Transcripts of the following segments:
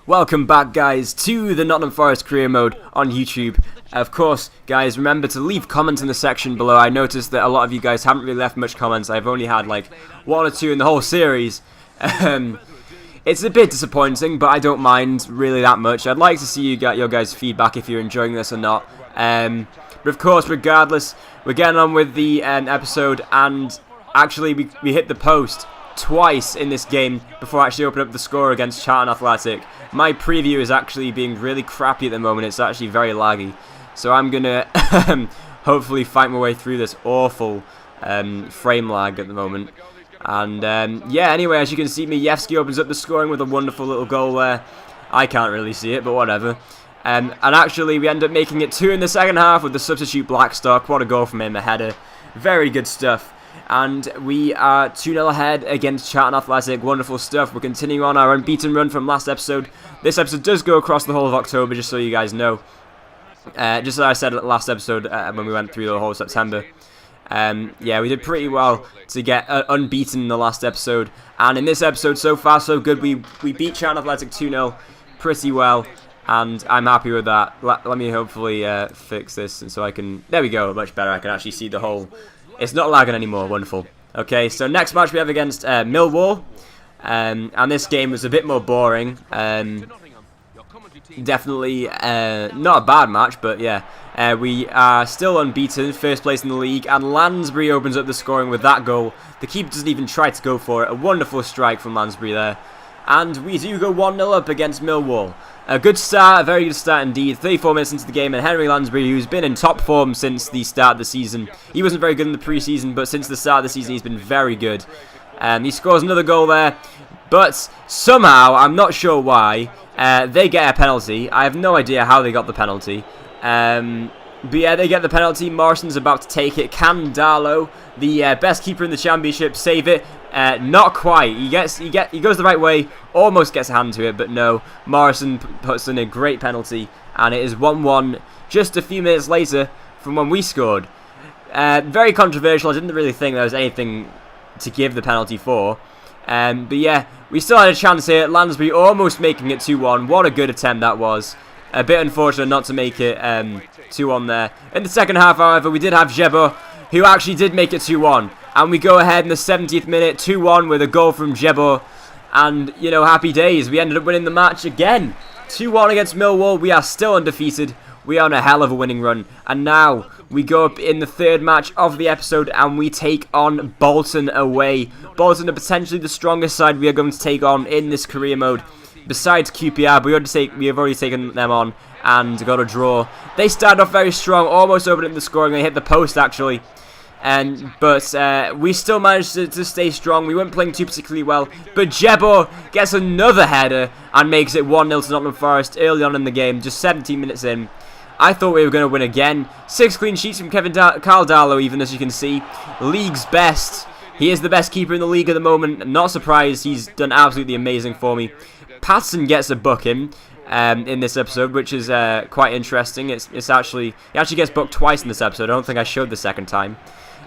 Welcome back, guys, to the Nottingham Forest career mode on YouTube. Of course, guys, remember to leave comments in the section below. I noticed that a lot of you guys haven't really left much comments. I've only had like 1 or 2 in the whole series. It's a bit disappointing, but I don't mind really that much. I'd like to see you get your guys' feedback if you're enjoying this or not. But of course, regardless, we're getting on with the episode, and actually we hit the post twice in this game before I actually open up the score against Charlton Athletic. My preview is actually being really crappy at the moment. It's actually very laggy. So I'm going to hopefully fight my way through this awful frame lag at the moment. And yeah, anyway, as you can see, Majewski opens up the scoring with a wonderful little goal there. I can't really see it, but whatever. And actually, we end up making it 2 in the second half with the substitute Blackstock. What a goal from him, a header. Very good stuff. And we are 2-0 ahead against Charlton Athletic. Wonderful stuff. We're continuing on our unbeaten run from last episode. This episode does go across the whole of October, just so you guys know. Just as I said last episode when we went through the whole September. Yeah, we did pretty well to get unbeaten in the last episode. And in this episode, so far so good. We beat Charlton Athletic 2-0 pretty well. And I'm happy with that. Let me hopefully fix this, and so I can... There we go, much better. I can actually see the whole... It's not lagging anymore. Wonderful. Okay, so next match we have against Millwall. And this game was a bit more boring. Definitely not a bad match, but yeah. We are still unbeaten, first place in the league. And Lansbury opens up the scoring with that goal. The keeper doesn't even try to go for it. A wonderful strike from Lansbury there. And we do go 1-0 up against Millwall. A good start, a very good start indeed. 34 minutes into the game, and Henry Lansbury, who's been in top form since the start of the season. He wasn't very good in the pre-season, but since the start of the season, he's been very good. He scores another goal there, but somehow, I'm not sure why, they get a penalty. I have no idea how they got the penalty. But yeah, they get the penalty. Morrison's about to take it. Can Darlow, the best keeper in the championship, save it? Not quite. He goes the right way, almost gets a hand to it, but no. Morrison puts in a great penalty, and it is 1-1 just a few minutes later from when we scored. Very controversial. I didn't really think there was anything to give the penalty for. But yeah, we still had a chance here. Lansbury almost making it 2-1. What a good attempt that was. A bit unfortunate not to make it 2-1 there. In the second half, however, we did have Jebo, who actually did make it 2-1. And we go ahead in the 70th minute, 2-1 with a goal from Jebo. And, you know, happy days. We ended up winning the match again. 2-1 against Millwall. We are still undefeated. We are on a hell of a winning run. And now we go up in the 3rd match of the episode and we take on Bolton away. Bolton are potentially the strongest side we are going to take on in this career mode. Besides QPR, we have already taken them on and got a draw. They started off very strong, almost opening the scoring. They hit the post, actually. But we still managed to stay strong. We weren't playing too particularly well. But Jebo gets another header and makes it 1-0 to Nottingham Forest early on in the game, just 17 minutes in. I thought we were going to win again. 6 clean sheets from Carl Darlow, even, as you can see. League's best. He is the best keeper in the league at the moment. Not surprised. He's done absolutely amazing for me. Patson gets a booking in this episode, which is quite interesting. He actually gets booked twice in this episode. I don't think I showed the second time.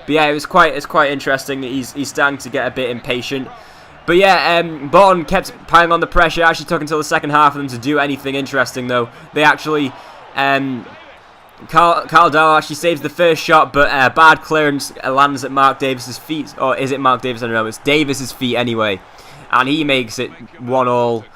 But yeah, it's quite interesting. He's starting to get a bit impatient. But yeah, Bolton kept piling on the pressure. Actually took until the second half for them to do anything interesting, though. They actually... Carl Darlow actually saves the first shot, but bad clearance lands at Mark Davis's feet. Or is it Mark Davis? I don't know. It's Davis's feet anyway. And he makes it 1-1.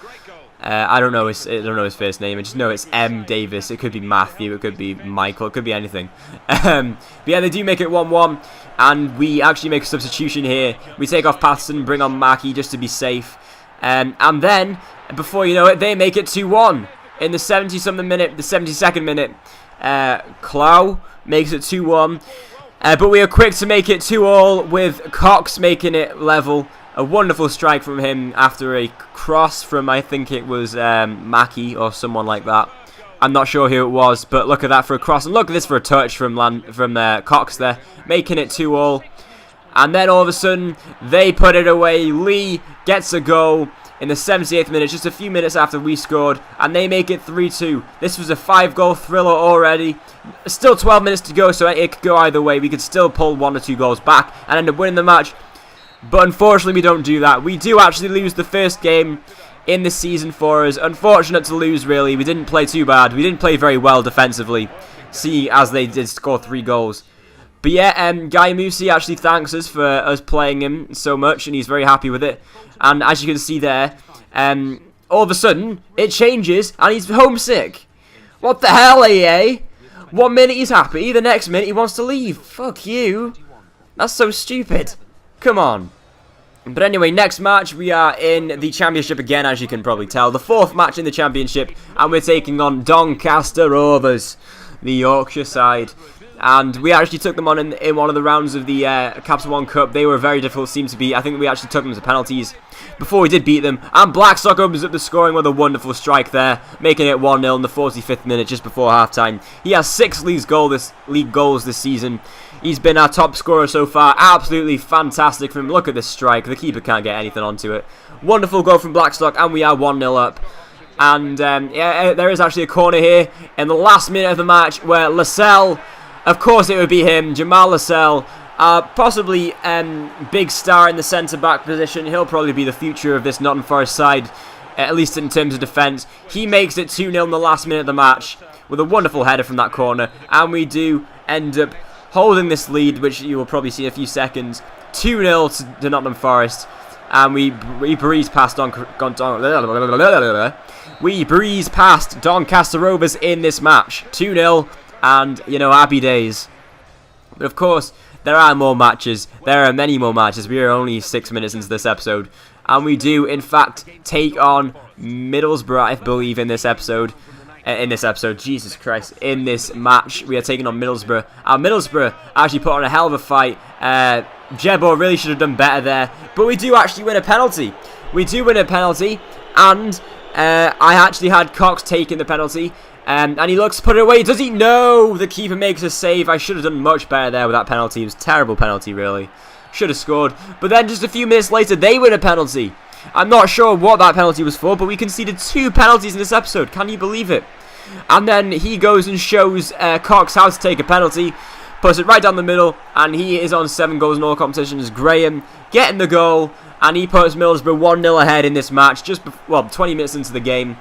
I don't know his first name. I just know it's M. Davis. It could be Matthew. It could be Michael. It could be anything. But yeah, they do make it 1-1. And we actually make a substitution here. We take off Patterson, bring on Mackie just to be safe. And then, before you know it, they make it 2-1. In the 70-something minute, the 72nd minute, Clow makes it 2-1. But we are quick to make it 2-2 with Cox making it level. A wonderful strike from him after a cross from, I think it was Mackie or someone like that. I'm not sure who it was, but look at that for a cross. And look at this for a touch from Cox there, making it 2-2. And then all of a sudden, they put it away. Lee gets a goal in the 78th minute, just a few minutes after we scored. And they make it 3-2. This was a 5-goal thriller already. Still 12 minutes to go, so it could go either way. We could still pull 1 or 2 goals back and end up winning the match. But unfortunately, we don't do that. We do actually lose the first game in this season for us. Unfortunate to lose, really. We didn't play too bad. We didn't play very well defensively, see as they did score 3 goals. But yeah, Guy Musi actually thanks us for us playing him so much, and he's very happy with it. And as you can see there, all of a sudden, it changes, and he's homesick. What the hell, EA? 1 minute he's happy, the next minute he wants to leave. Fuck you. That's so stupid. Come on. But anyway, next match, we are in the Championship again, as you can probably tell. The 4th match in the Championship, and we're taking on Doncaster Rovers, the Yorkshire side. And we actually took them on in one of the rounds of the Capital One Cup. They were a very difficult team to beat. I think we actually took them to penalties before we did beat them. And Blackstock opens up the scoring with a wonderful strike there, making it 1-0 in the 45th minute just before half-time. He has 6 league goals this season. He's been our top scorer so far. Absolutely fantastic from him. Look at this strike. The keeper can't get anything onto it. Wonderful goal from Blackstock, and we are 1-0 up. And yeah, there is actually a corner here in the last minute of the match where Lascelles, of course it would be him, Jamal Lascelles, possibly big star in the centre-back position. He'll probably be the future of this Nottingham Forest side, at least in terms of defence. He makes it 2-0 in the last minute of the match with a wonderful header from that corner, and we do end up holding this lead, which you will probably see in a few seconds, 2-0 to Nottingham Forest, and we breeze past Doncaster Rovers in this match, 2-0, and you know, happy days. But of course, there are more matches. There are many more matches. We are only 6 minutes into this episode, and we do in fact take on Middlesbrough, I believe, in this episode. Jesus Christ, in this match, we are taking on Middlesbrough. Middlesbrough actually put on a hell of a fight. Jebo really should have done better there, but we do actually win a penalty. We do win a penalty, and I actually had Cox taking the penalty, and he looks to put it away. Does he? No! The keeper makes a save. I should have done much better there with that penalty. It was a terrible penalty, really. Should have scored. But then just a few minutes later, they win a penalty. I'm not sure what that penalty was for, but we conceded 2 penalties in this episode. Can you believe it? And then he goes and shows Cox how to take a penalty, puts it right down the middle, and he is on 7 goals in all competitions. Graham getting the goal, and he puts Middlesbrough 1-0 ahead in this match, just 20 minutes into the game,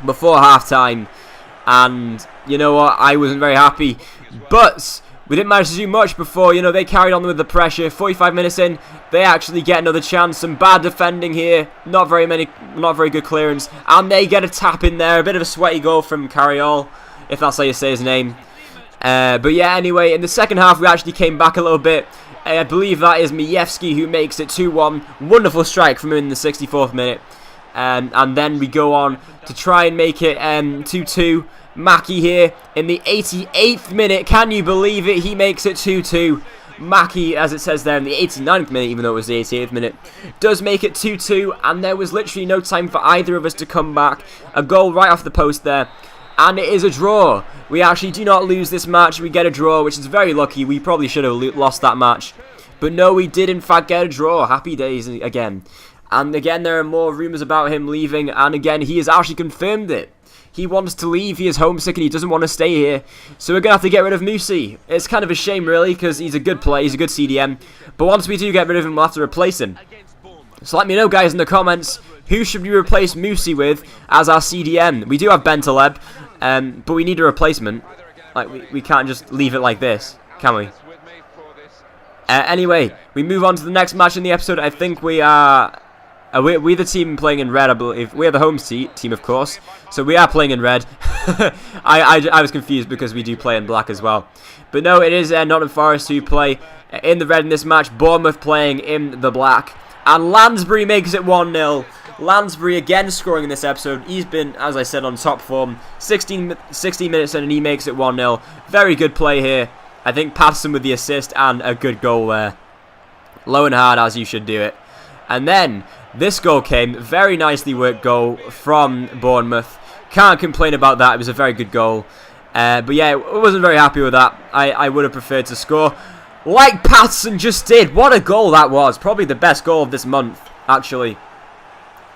before half-time. And you know what, I wasn't very happy, but we didn't manage to do much before, you know, they carried on with the pressure. 45 minutes in, they actually get another chance. Some bad defending here, not very good clearance, and they get a tap in there. A bit of a sweaty goal from Carriol, if that's how you say his name. But yeah, anyway, in the second half, we actually came back a little bit. I believe that is Majewski who makes it 2-1. Wonderful strike from him in the 64th minute. And then we go on to try and make it 2-2. Mackie here in the 88th minute. Can you believe it? He makes it 2-2. Mackie, as it says there, in the 89th minute, even though it was the 88th minute, does make it 2-2. And there was literally no time for either of us to come back. A goal right off the post there. And it is a draw. We actually do not lose this match. We get a draw, which is very lucky. We probably should have lost that match. But no, we did in fact get a draw. Happy days again. And again, there are more rumours about him leaving. And again, he has actually confirmed it. He wants to leave. He is homesick and he doesn't want to stay here. So we're going to have to get rid of Musi. It's kind of a shame, really, because he's a good player. He's a good CDM. But once we do get rid of him, we'll have to replace him. So let me know, guys, in the comments, who should we replace Musi with as our CDM? We do have Bentaleb, but we need a replacement. Like, we can't just leave it like this, can we? Anyway, we move on to the next match in the episode. I think we are... we're the team playing in red, I believe. We're the home team, of course. So we are playing in red. I was confused because we do play in black as well. But no, it is Nottingham Forest who play in the red in this match. Bournemouth playing in the black. And Lansbury makes it 1-0. Lansbury again scoring in this episode. He's been, as I said, on top form. 16 minutes in and he makes it 1-0. Very good play here. I think Patterson with the assist and a good goal there. Low and hard, as you should do it. And then this goal came. Very nicely worked goal from Bournemouth. Can't complain about that. It was a very good goal. But yeah, I wasn't very happy with that. I would have preferred to score like Patterson just did. What a goal that was. Probably the best goal of this month, actually.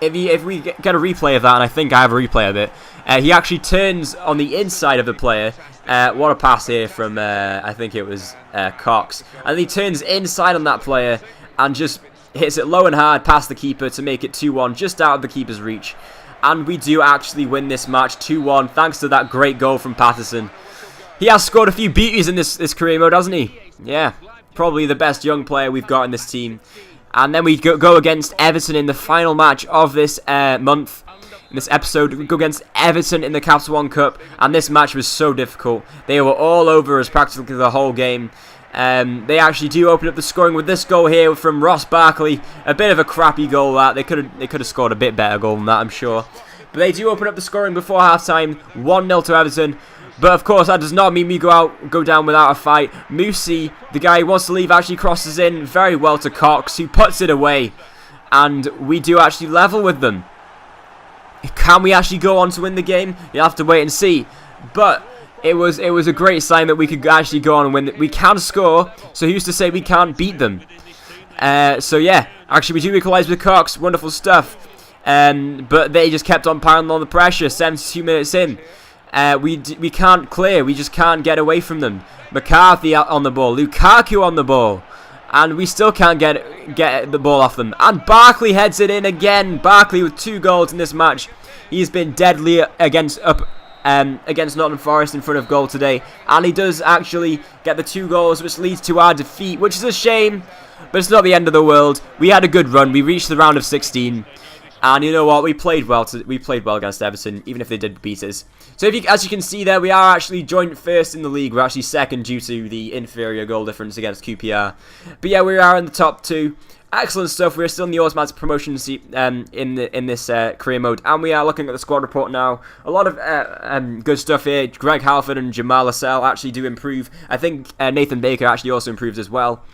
If we get a replay of that, and I think I have a replay of it, he actually turns on the inside of the player. What a pass here from, I think it was Cox. And he turns inside on that player and just hits it low and hard past the keeper to make it 2-1, just out of the keeper's reach. And we do actually win this match 2-1, thanks to that great goal from Patterson. He has scored a few beauties in this career mode, hasn't he? Yeah, probably the best young player we've got in this team. And then we go against Everton in the final match of this month. In this episode, we go against Everton in the Capital One Cup, and this match was so difficult. They were all over us practically the whole game. They actually do open up the scoring with this goal here from Ross Barkley. A bit of a crappy goal that. They could have scored a bit better goal than that, I'm sure. But they do open up the scoring before half-time, 1-0 to Everton. But of course, that does not mean we go down without a fight. Musi, the guy who wants to leave, actually crosses in very well to Cox, who puts it away. And we do actually level with them. Can we actually go on to win the game? You'll have to wait and see. But it was a great sign that we could actually go on and win. We can score, so who's to say we can't beat them? So yeah, actually we do equalise with Cox. Wonderful stuff. But they just kept on piling on the pressure. 72 minutes in. We can't clear. We just can't get away from them. McCarthy on the ball. Lukaku on the ball. And we still can't get the ball off them. And Barkley heads it in again. Barkley with 2 goals in this match. He's been deadly against Nottingham Forest in front of goal today. And he does actually get the 2 goals, which leads to our defeat, which is a shame. But it's not the end of the world. We had a good run. We reached the round of 16. And you know what? We played well against Everton, even if they did beat us. So as you can see there, we are actually joint first in the league. We're actually second due to the inferior goal difference against QPR. But yeah, we are in the top 2. Excellent stuff. We're still in the automatic promotion in this career mode, and we are looking at the squad report now. A lot of good stuff here. Greg Halford and Jamal Lascelles actually do improve. I think Nathan Baker actually also improved as well.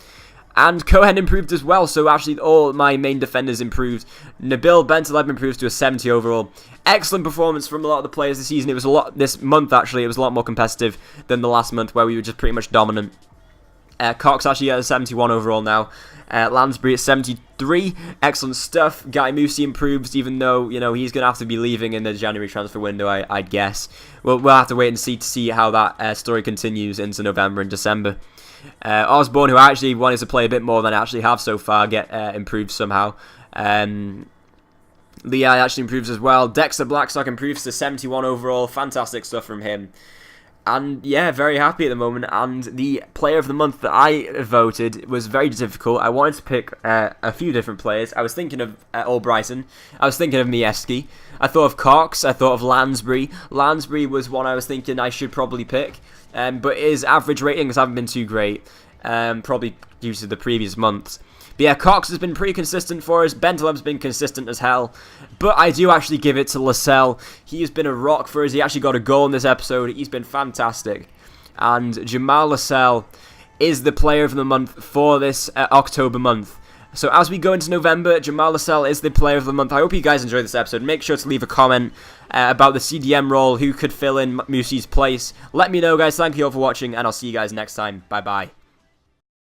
And Cohen improved as well, so actually all my main defenders improved. Nabil Bentaleb improves to a 70 overall. Excellent performance from a lot of the players this season. This month actually, it was a lot more competitive than the last month where we were just pretty much dominant. Cox actually at a 71 overall now. Lansbury at 73. Excellent stuff. Guy Musi improves, even though he's going to have to be leaving in the January transfer window, I'd guess. We'll have to wait and see how that story continues into November and December. Osborne, who I actually wanted to play a bit more than I actually have so far, get improved somehow. Lehigh actually improves as well. Dexter Blackstock improves to 71 overall. Fantastic stuff from him. And yeah, very happy at the moment. And the player of the month that I voted was very difficult. I wanted to pick a few different players. I was thinking of Albrighton. I was thinking of Mievski. I thought of Cox. I thought of Lansbury. Lansbury was one I was thinking I should probably pick. But his average ratings haven't been too great. Probably due to the previous months. But yeah, Cox has been pretty consistent for us. Bentaleb's been consistent as hell. But I do actually give it to Lascelles. He has been a rock for us. He actually got a goal in this episode. He's been fantastic. And Jamal Lascelles is the player of the month for this October month. So as we go into November, Jamal Lascelles is the player of the month. I hope you guys enjoyed this episode. Make sure to leave a comment about the CDM role, who could fill in Musi's place. Let me know, guys. Thank you all for watching, and I'll see you guys next time. Bye-bye.